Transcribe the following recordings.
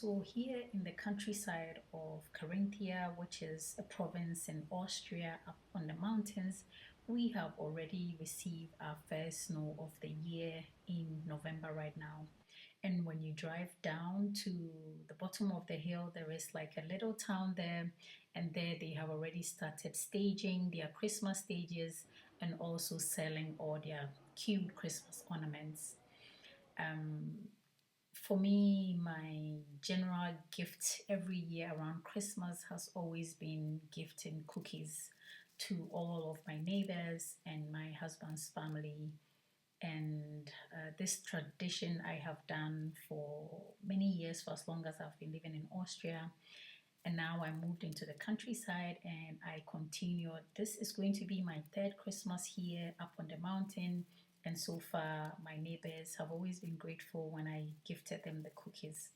So here in the countryside of Carinthia, which is a province in Austria up on the mountains, we have already received our first snow of the year in November right now. And when you drive down to the bottom of the hill, there is like a little town there, and there they have already started staging their Christmas stages and also selling all their cute Christmas ornaments. For me, my general gift every year around Christmas has always been gifting cookies to all of my neighbors and my husband's family. And this tradition I have done for many years, for as long as I've been living in Austria. And now I moved into the countryside and I continued. This is going to be my third Christmas here up on the mountain. And so far, my neighbors have always been grateful when I gifted them the cookies.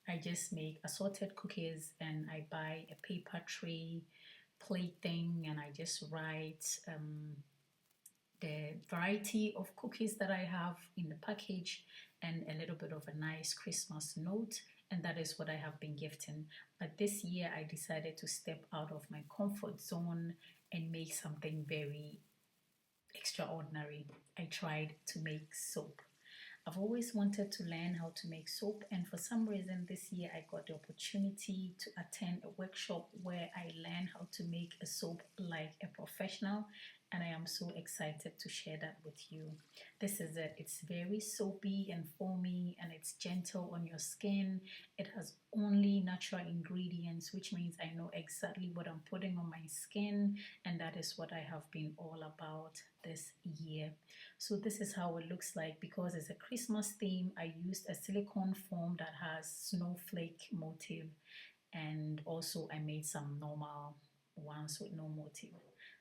I just make assorted cookies and I buy a paper tray plate thing and I just write the variety of cookies that I have in the package and a little bit of a nice Christmas note. And that is what I have been gifting. But this year I decided to step out of my comfort zone and make something very extraordinary. I tried to make soap. I've always wanted to learn how to make soap, and for some reason, this year I got the opportunity to attend a workshop where I learned how to make a soap like a professional, and I am so excited to share that with you. This is it. It's very soapy and foamy, and it's gentle on your skin. It has only natural ingredients, which means I know exactly what I'm putting on my skin, and that is what I have been all about this year. So this is how it looks like. Because it's a Christmas theme, I used a silicone foam that has snowflake motif, and also I made some normal ones with no motif.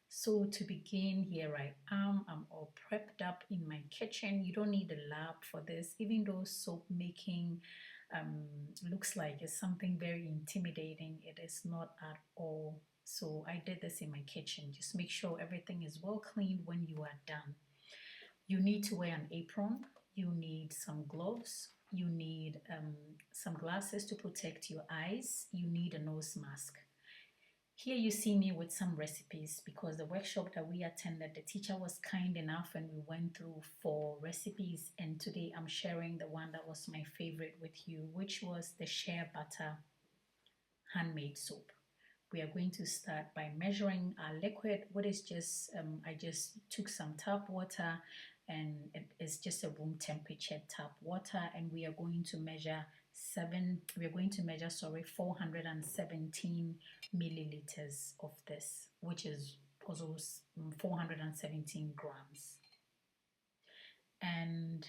So to begin, here I am. I'm all prepped up in my kitchen. You don't need a lab for this, even though soap making looks like it's something very intimidating. It is not at all. So I did this in my kitchen. Just make sure everything is well cleaned when you are done. You need to wear an apron. You need some gloves. You need some glasses to protect your eyes. You need a nose mask. Here you see me with some recipes because the workshop that we attended, the teacher was kind enough and we went through 4 recipes, and today I'm sharing the one that was my favorite with you, which was the shea butter handmade soap. We are going to start by measuring our liquid. What is just, I just took some tap water, and it is just a room temperature tap water, and we are going to measure 417 milliliters of this, which is also 417 grams. And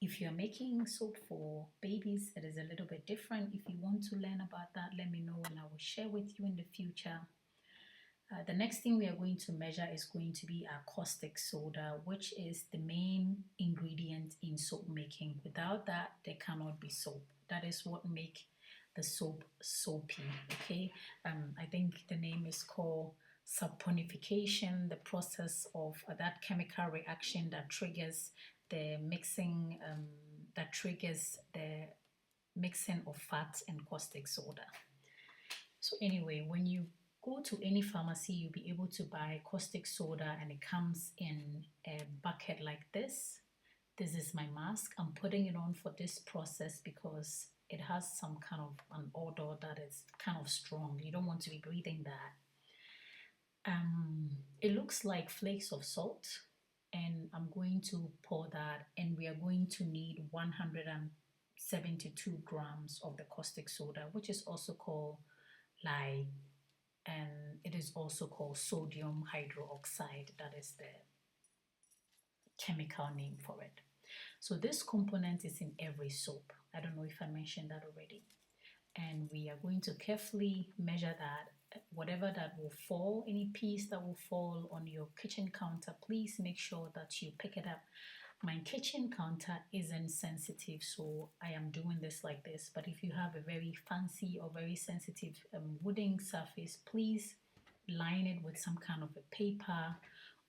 if you're making soap for babies, it is a little bit different. If you want to learn about that, let me know and I will share with you in the future. The next thing we are going to measure is going to be our caustic soda, which is the main ingredient in soap making. Without that, there cannot be soap. That is what makes the soap soapy. Okay, I think the name is called saponification, the process of that chemical reaction that triggers the mixing, of fat and caustic soda. So anyway, when you go to any pharmacy, you'll be able to buy caustic soda, and it comes in a bucket like this. This is my mask. I'm putting it on for this process because it has some kind of an odor that is kind of strong. You don't want to be breathing that. It looks like flakes of salt, and I'm going to pour that, and we are going to need 172 grams of the caustic soda, which is also called lye, and it is also called sodium hydroxide. That is the chemical name for it. So this component is in every soap. I don't know if I mentioned that already. And we are going to carefully measure that. Whatever that will fall, any piece that will fall on your kitchen counter, please make sure that you pick it up. My kitchen counter isn't sensitive, so I am doing this like this. But if you have a very fancy or very sensitive wooden surface, please line it with some kind of a paper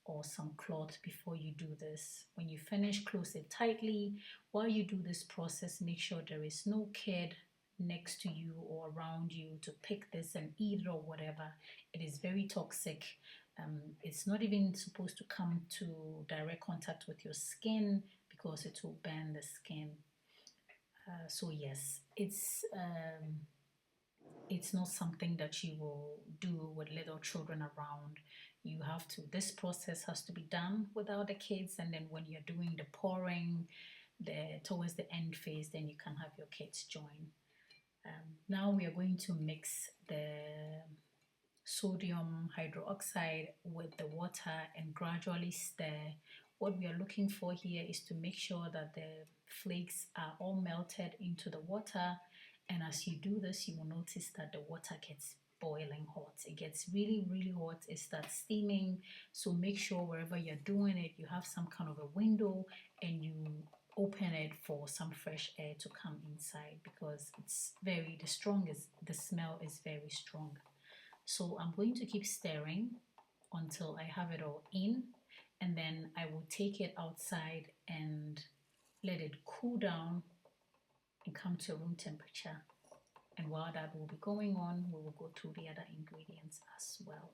or some cloth before you do this. When you finish, close it tightly. While you do this process, make sure there is no kid next to you or around you to pick this and eat it or whatever. It is very toxic. It's not even supposed to come to direct contact with your skin because it will burn the skin. So yes, it's not something that you will do with little children around. You have to, this process has to be done without the kids, and then when you're doing the pouring, towards the end phase, then you can have your kids join. Now we are going to mix the sodium hydroxide with the water and gradually stir. What we are looking for here is to make sure that the flakes are all melted into the water, and as you do this, you will notice that the water gets boiling hot. It gets really, really hot. It starts steaming. So make sure wherever you're doing it, you have some kind of a window and you open it for some fresh air to come inside, because the smell is very strong. So I'm going to keep stirring until I have it all in, and then I will take it outside and let it cool down and come to room temperature. And while that will be going on, we will go through the other ingredients as well.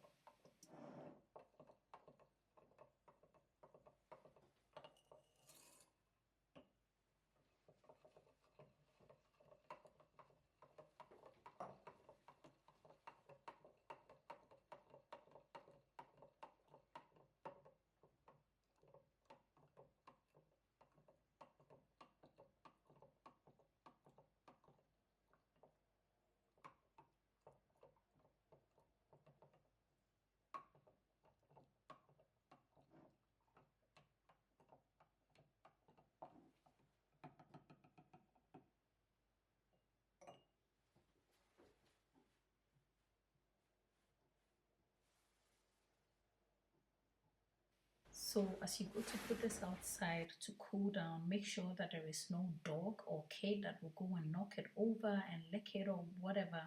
So as you go to put this outside to cool down, make sure that there is no dog or kid that will go and knock it over and lick it or whatever.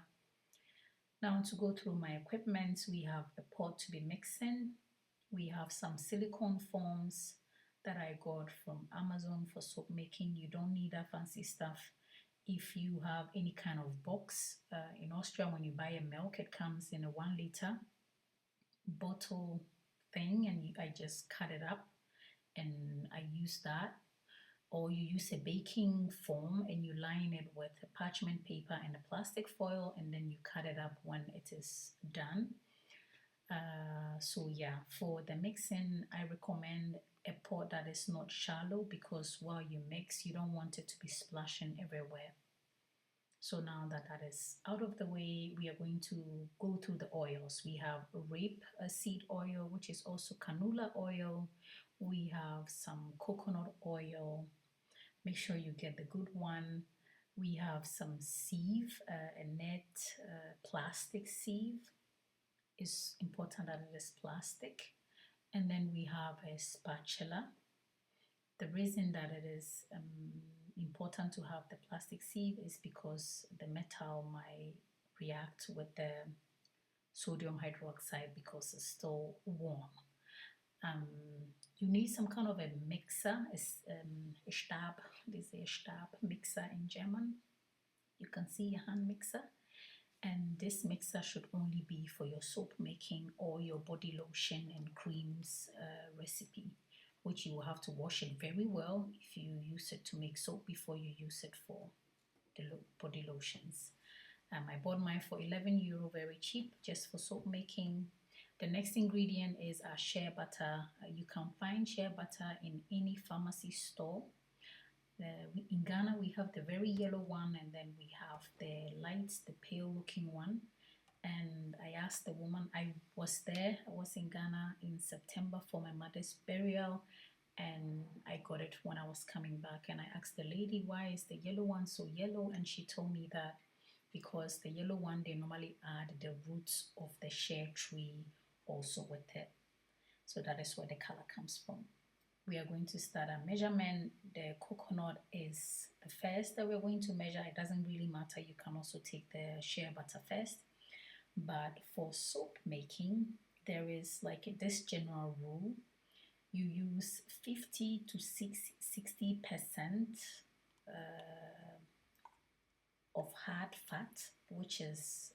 Now to go through my equipment, we have the pot to be mixing. We have some silicone foams that I got from Amazon for soap making. You don't need that fancy stuff. If you have any kind of box, in Austria, when you buy a milk, it comes in a 1 liter bottle thing, and I just cut it up and I use that. Or you use a baking foam and you line it with a parchment paper and a plastic foil, and then you cut it up when it is done. So yeah, for the mixing, I recommend a pot that is not shallow, because while you mix, you don't want it to be splashing everywhere. So now that that is out of the way, we are going to go through the oils. We have rapeseed oil, which is also canola oil. We have some coconut oil. Make sure you get the good one. We have some sieve, a net plastic sieve. It's important that it is plastic. And then we have a spatula. The reason that it is important to have the plastic sieve is because the metal might react with the sodium hydroxide because it's still warm. You need some kind of a mixer, a Stab, they say a Stab mixer in German. You can see a hand mixer. And this mixer should only be for your soap making or your body lotion and creams recipe, which you will have to wash it very well if you use it to make soap before you use it for the body lotions. I bought mine for €11, very cheap, just for soap making. The next ingredient is our shea butter. You can find shea butter in any pharmacy store. In Ghana, we have the very yellow one, and then we have the light, the pale looking one. And I asked the woman, I was in Ghana in September for my mother's burial, and I got it when I was coming back. And I asked the lady, why is the yellow one so yellow? And she told me that because the yellow one, they normally add the roots of the shea tree also with it. So that is where the color comes from. We are going to start our measurement. The coconut is the first that we're going to measure. It doesn't really matter. You can also take the shea butter first. But for soap making, there is like this general rule. you use 50 to 60% of hard fat, which is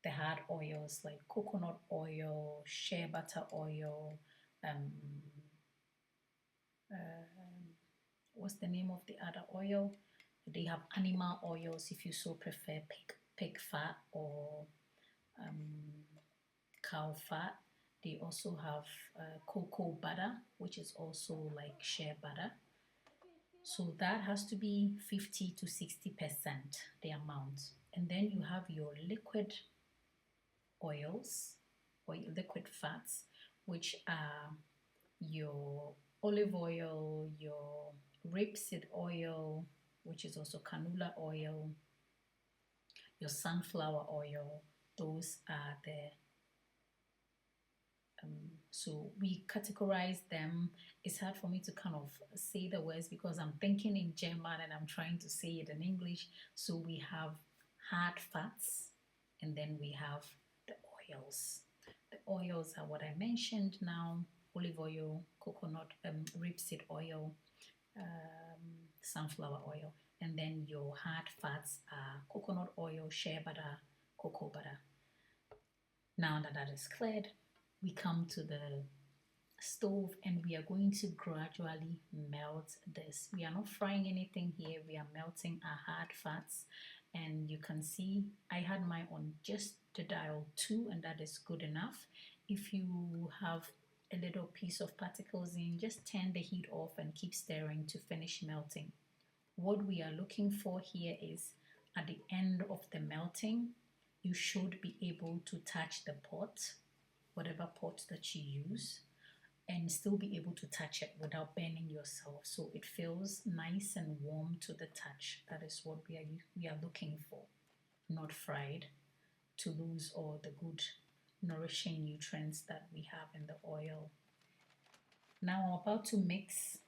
the hard oils like coconut oil, shea butter oil, what's the name of the other oil? They have animal oils if you so prefer, pig fat or cow fat. They also have cocoa butter, which is also like shea butter. So that has to be 50 to 60% the amount. And then you have your liquid oils or your liquid fats, which are your olive oil, your rapeseed oil, which is also canola oil, your sunflower oil. Those are the so we categorize them. It's hard for me to kind of say the words because I'm thinking in German and I'm trying to say it in English. So we have hard fats and then we have the oils. The oils are what I mentioned now: olive oil, coconut, rapeseed oil, sunflower oil. And then your hard fats are coconut oil, shea butter, cocoa butter. Now that that is cleared, we come to the stove and we are going to gradually melt this. We are not frying anything here. We are melting our hard fats, and you can see I had mine on just the dial 2, and that is good enough. If you have a little piece of particles in, just turn the heat off and keep stirring to finish melting. What we are looking for here is at the end of the melting, you should be able to touch the pot, whatever pot that you use, and still be able to touch it without burning yourself. So it feels nice and warm to the touch. That is what we are looking for. Not fried to lose all the good nourishing nutrients that we have in the oil. Now I'm about to mix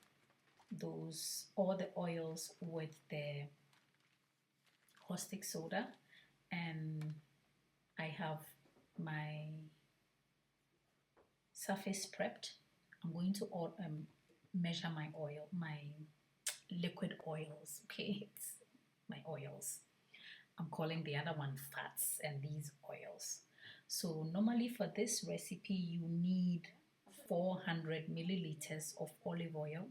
all the oils with the caustic soda, and I have my surface prepped. I'm going to measure my liquid oils. Okay, it's my oils. I'm calling the other one fats and these oils. So normally for this recipe you need 400 milliliters of olive oil.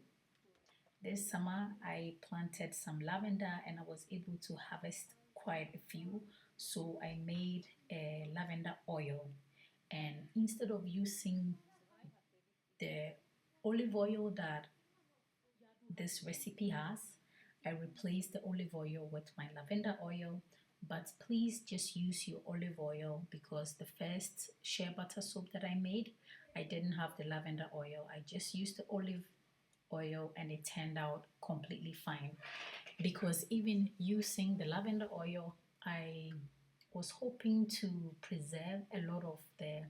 This summer I planted some lavender and I was able to harvest quite a few, so I made a lavender oil. And instead of using the olive oil that this recipe has, I replaced the olive oil with my lavender oil. But please just use your olive oil, because the first shea butter soap that I made, I didn't have the lavender oil. I just used the olive oil and it turned out completely fine. Because even using the lavender oil, I was hoping to preserve a lot of the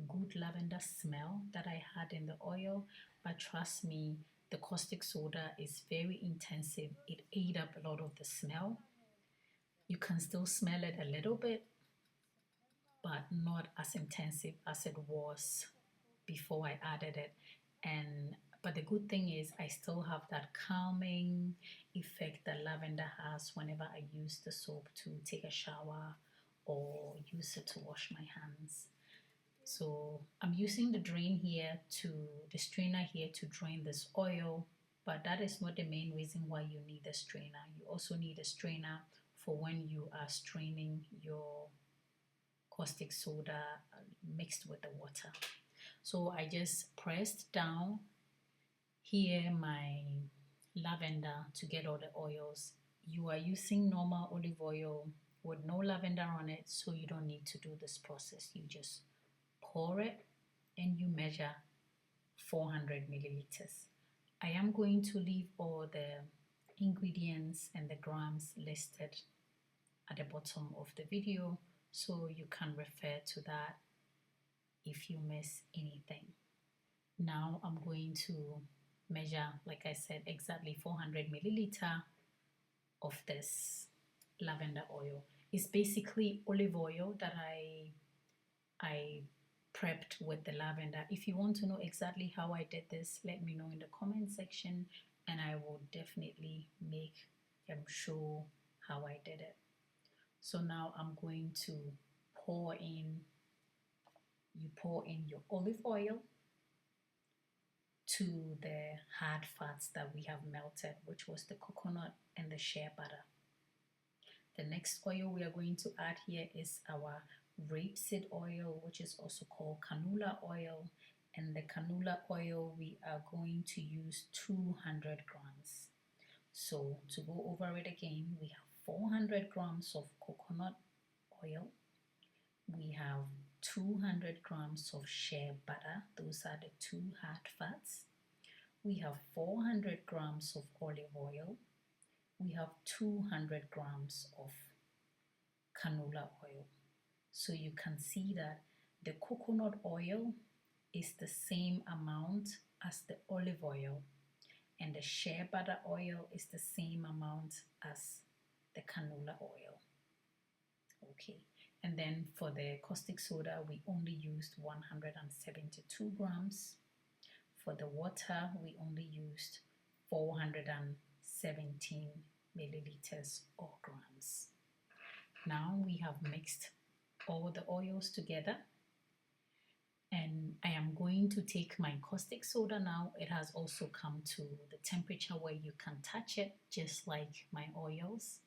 good lavender smell that I had in the oil, but trust me, the caustic soda is very intensive. It ate up a lot of the smell. You can still smell it a little bit, but not as intensive as it was before I added it. But the good thing is I still have that calming effect that lavender has whenever I use the soap to take a shower or use it to wash my hands. So I'm using the strainer here to drain this oil, but that is not the main reason why you need a strainer. You also need a strainer for when you are straining your caustic soda mixed with the water. So I just pressed down here my lavender to get all the oils. You are using normal olive oil with no lavender on it, so you don't need to do this process. You just pour it and you measure 400 milliliters. I am going to leave all the ingredients and the grams listed at the bottom of the video, so you can refer to that if you miss anything. Now I'm going to measure, like I said, exactly 400 milliliter of this lavender oil. It's basically olive oil that I prepped with the lavender. If you want to know exactly how I did this, let me know in the comment section, and I will definitely make show how I did it. So now I'm going to pour in, you pour in your olive oil to the hard fats that we have melted, which was the coconut and the shea butter. The next oil we are going to add here is our rapeseed oil, which is also called canola oil. And the canola oil, we are going to use 200 grams. So to go over it again, we have 400 grams of coconut oil. We have 200 grams of shea butter. Those are the two hard fats. We have 400 grams of olive oil. We have 200 grams of canola oil. So you can see that the coconut oil is the same amount as the olive oil, and the shea butter oil is the same amount as the canola oil. Okay, and then for the caustic soda, we only used 172 grams. For the water, we only used 417 milliliters or grams. Now we have mixed all the oils together, and I am going to take my caustic soda now. It has also come to the temperature where you can touch it, just like my oils.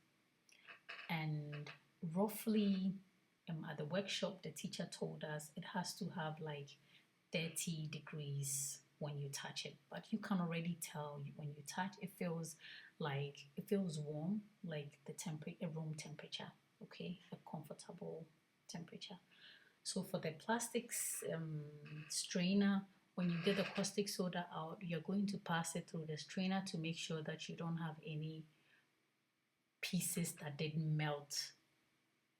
And roughly at the workshop, the teacher told us it has to have like 30 degrees when you touch it, but you can already tell when you touch it feels warm, like the room temperature. Okay, a comfortable temperature. So for the plastics strainer, when you get the caustic soda out, you're going to pass it through the strainer to make sure that you don't have any pieces that didn't melt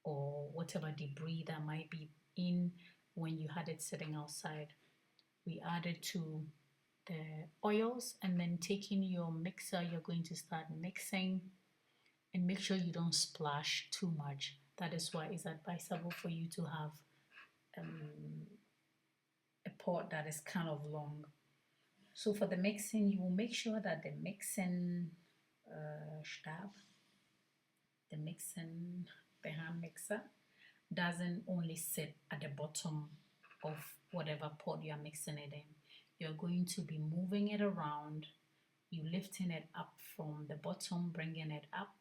or whatever debris that might be in when you had it sitting outside. We added to the oils, and then taking your mixer, you're going to start mixing, and make sure you don't splash too much. That is why it's advisable for you to have a pot that is kind of long. So for the mixing, you will make sure that the mixing the hand mixer doesn't only sit at the bottom of whatever pot you are mixing it in. You're going to be moving it around, you lifting it up from the bottom, bringing it up,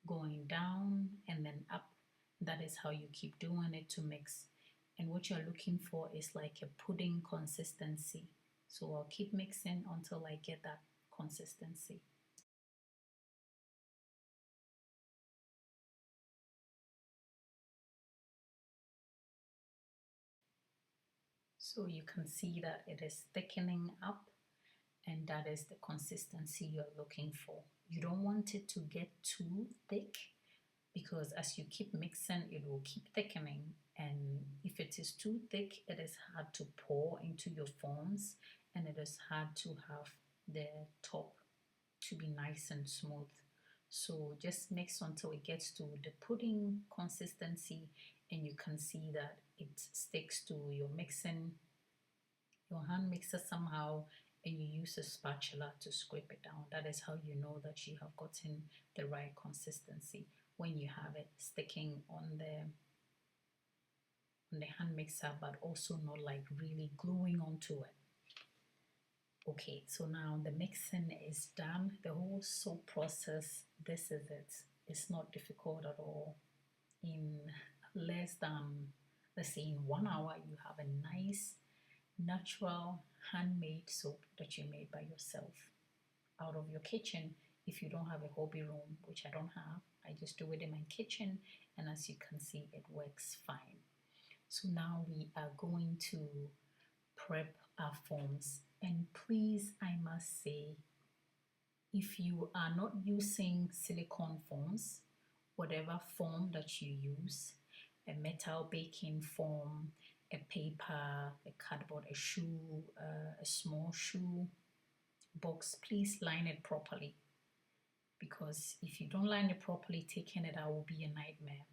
going down, and then up. That is how you keep doing it to mix. And what you're looking for is like a pudding consistency. So I'll keep mixing until I get that consistency. So you can see that it is thickening up, and that is the consistency you're looking for. You don't want it to get too thick, because as you keep mixing, it will keep thickening, and if it is too thick, it is hard to pour into your forms, and it is hard to have the top to be nice and smooth. So just mix until it gets to the pudding consistency, and you can see that it sticks to your hand mixer somehow, and you use a spatula to scrape it down. That is how you know that you have gotten the right consistency, when you have it sticking on the hand mixer, but also not like really gluing onto it. Okay, so now the mixing is done. The whole soap process, this is it. It's not difficult at all. In less than, let's say, in 1 hour, you have a nice, natural, handmade soap that you made by yourself out of your kitchen. If you don't have a hobby room, which I don't have, I just do it in my kitchen, and as you can see, it works fine. So now we are going to prep our forms, and please, I must say, if you are not using silicone forms, whatever form that you use, a metal baking form, a paper, a cardboard, a shoe, a small shoe box, please line it properly, because if you don't line it properly, taking it out will be a nightmare.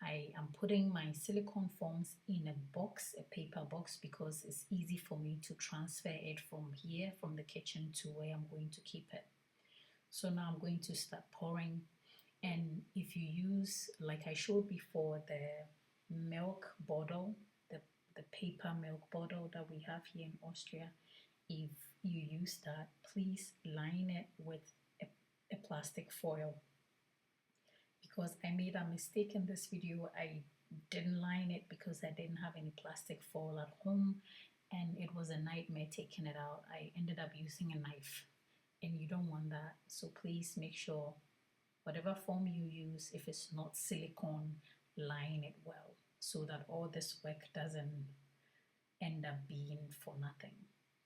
I am putting my silicone foams in a box, a paper box, because it's easy for me to transfer it from here, from the kitchen, to where I'm going to keep it. So now I'm going to start pouring. And if you use, like I showed before, the milk bottle, the paper milk bottle that we have here in Austria, if you use that, please line it with a plastic foil, because I made a mistake in this video. I didn't line it because I didn't have any plastic foil at home, and it was a nightmare taking it out. I ended up using a knife, and you don't want that. So please make sure whatever foam you use, if it's not silicone, line it well so that all this work doesn't end up being for nothing.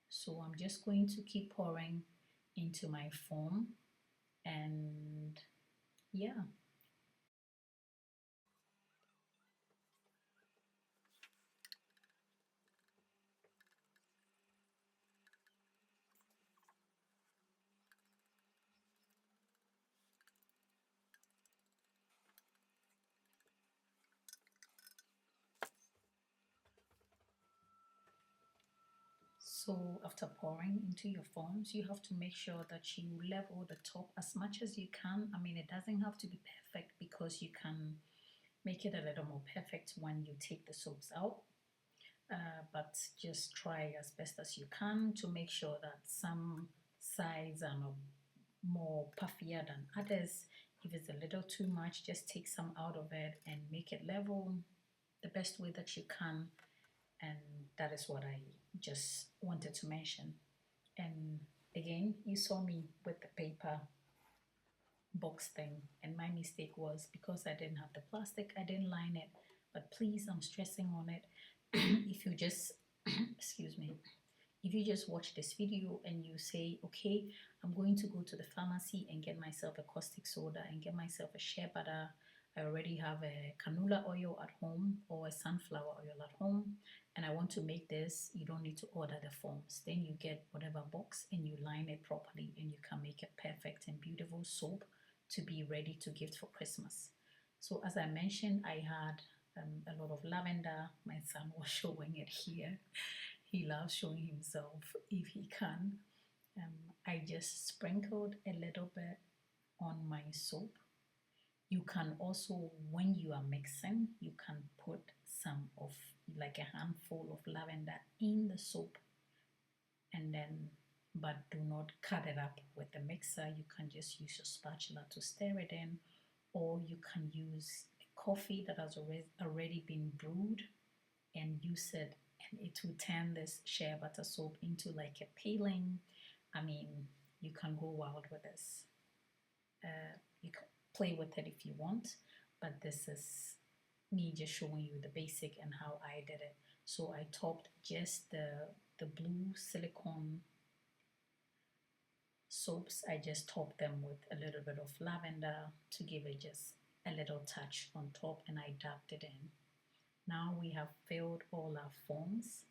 So I'm just going to keep pouring into my foam, and yeah. So after pouring into your foams, you have to make sure that you level the top as much as you can. I mean, it doesn't have to be perfect, because you can make it a little more perfect when you take the soaps out. But just try as best as you can to make sure that some sides are more puffier than others. If it's a little too much, just take some out of it and make it level the best way that you can. And that is what I just wanted to mention. And again, you saw me with the paper box thing, and my mistake was because I didn't have the plastic, I didn't line it. But please, I'm stressing on it. If you just excuse me, if you just watch this video and you say, okay, I'm going to go to the pharmacy and get myself a caustic soda and get myself a shea butter, I already have a canola oil at home or a sunflower oil at home, and I want to make this, you don't need to order the foams. Then you get whatever box and you line it properly, and you can make a perfect and beautiful soap to be ready to gift for Christmas. So as I mentioned, I had a lot of lavender. My son was showing it here. He loves showing himself if he can. I just sprinkled a little bit on my soap. You can also, when you are mixing, you can put some of, like a handful of lavender in the soap, and then, but do not cut it up with the mixer. You can just use your spatula to stir it in, or you can use coffee that has already been brewed and use it, and it will turn this shea butter soap into like a paling. I mean, you can go wild with this. You can play with it if you want, but this is me just showing you the basic and how I did it. So I topped just the blue silicone soaps. I just topped them with a little bit of lavender to give it just a little touch on top, and I dabbed it in. Now we have filled all our foams,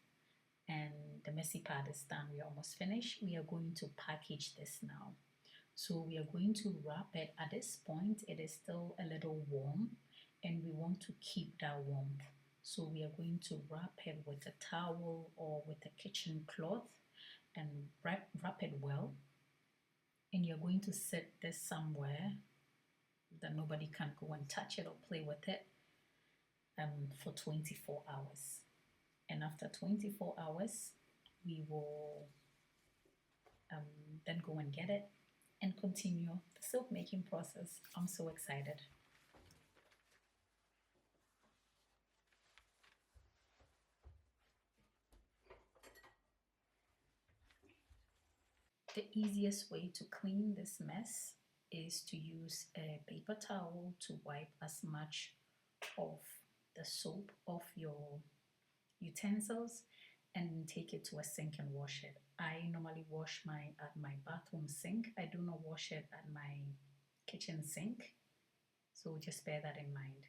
and the messy part is done. We are almost finished. We are going to package this now. So we are going to wrap it. At this point, it is still a little warm, and we want to keep that warmth. So we are going to wrap it with a towel or with a kitchen cloth, and wrap it well. And you're going to set this somewhere that nobody can go and touch it or play with it for 24 hours. And after 24 hours, we will then go and get it and continue the soap making process. I'm so excited. The easiest way to clean this mess is to use a paper towel to wipe as much of the soap off your utensils, and take it to a sink and wash it. I normally wash at my bathroom sink. I do not wash it at my kitchen sink. So just bear that in mind.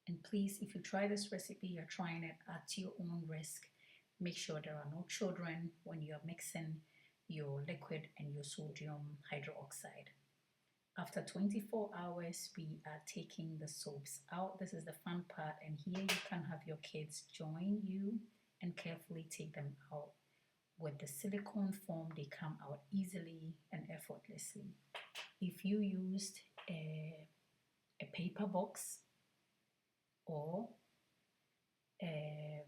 And please, if you try this recipe, you're trying it at your own risk. Make sure there are no children when you're mixing your liquid and your sodium hydroxide. After 24 hours, we are taking the soaps out. This is the fun part, and here you can have your kids join you and carefully take them out. With the silicone foam, they come out easily and effortlessly. If you used a paper box or a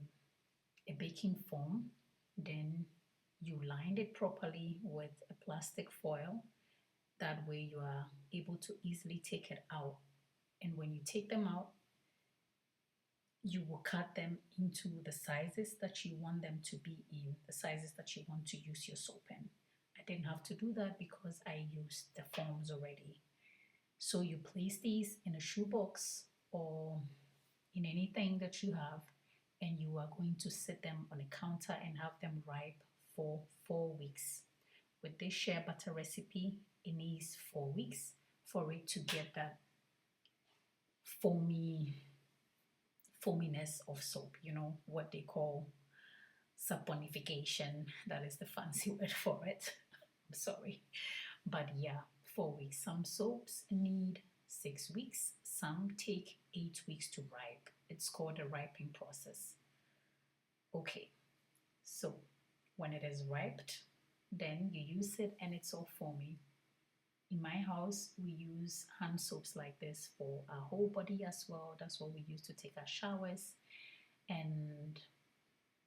baking foam, then you lined it properly with a plastic foil. That way you are able to easily take it out. And when you take them out, you will cut them into the sizes that you want them to be in, the sizes that you want to use your soap in. I didn't have to do that because I used the foams already. So you place these in a shoebox or in anything that you have, and you are going to sit them on a counter and have them ripe for 4 weeks. With this shea butter recipe, it needs 4 weeks for it to get that foaminess of soap, you know, what they call saponification. That is the fancy word for it. I'm sorry. But yeah, 4 weeks. Some soaps need 6 weeks. Some take 8 weeks to ripe. It's called a ripening process. Okay, so when it is ripe, then you use it and it's all foamy. In my house, we use hand soaps like this for our whole body as well. That's what we use to take our showers. And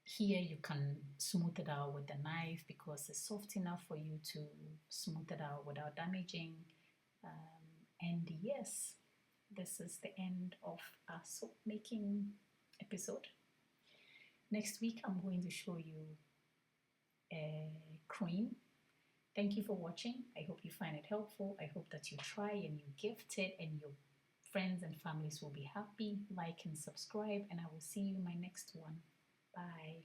here you can smooth it out with the knife because it's soft enough for you to smooth it out without damaging. And yes, this is the end of our soap making episode. Next week, I'm going to show you a cream. Thank you for watching. I hope you find it helpful. I hope that you try and you gift it and your friends and families will be happy. Like and subscribe, and I will see you in my next one. Bye.